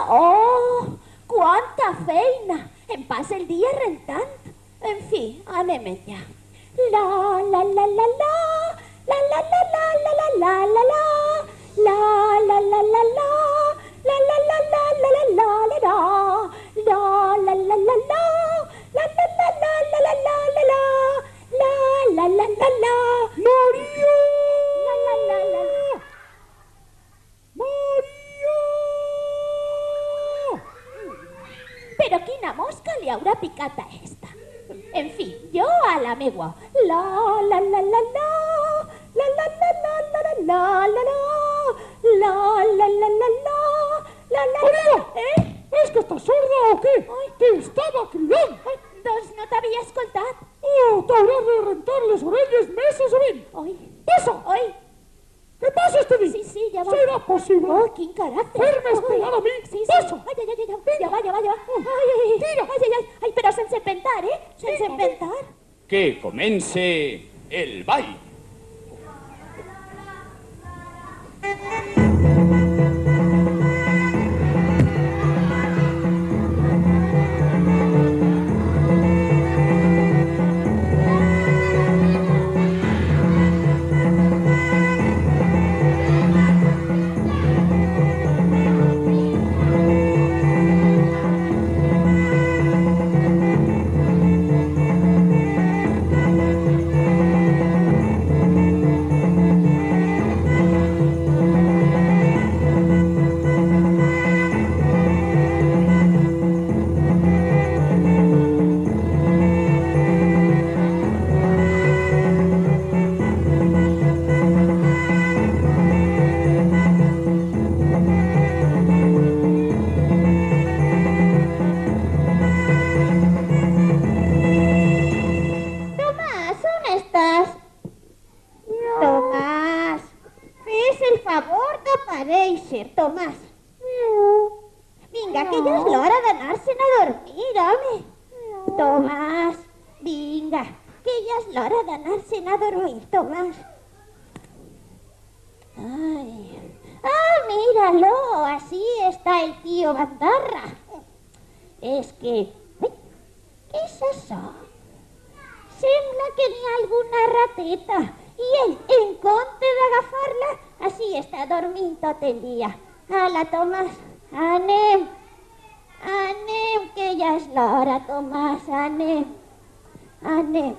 Oh, quanta feina! Em passa el dia rentant. En fi, anem allà. La la la la la, la la la la la la la la la, la la la la la, la la la la la la la la la, la la la la la, la la la la la la la la la, la la la la la. Maria! La la la la. Maria! Però quina mosca li haurà picat a esta? En fi, jo a la meua. La la la la la, la la la la la la la la la, la la la la la, la la. Maria! És que estàs sorda o què? Ai. T'estava cridant! Ai, doncs no t'havia escoltat. Oh, t'hauràs de rentar les orelles més sovint! Oi, Passa! oi, Què passes, t'he dit? sí, ja va. Serà possible? Oh, quin caràcter. Fer-me esperar a mi? Sí, sí. Passa! Ai, ai, ai, ai, ja va, ja va, ja va. Ai, ai, ai, Tira. ai, ai, ai, ai, però sense pentar, sense pentar. Que comence el ball. Tomás, on estàs? Tomàs, fes el favor d'aparèixer, Tomàs. Vinga, que ja és l'hora d'anar-se'n a dormir, home. Tomàs, vinga, que ja és l'hora d'anar-se'n a dormir, Tomàs. Ay. Ah, míralo, así está el tío Bandarra. Es que... Uy, ¿qué és això? Sembla que n'hi ha alguna rateta i ell, en compte d'agafar-la, així està dormint tot el dia. Ala, Tomàs, anem. Anem, que ja és l'hora, Tomàs, anem. Anem.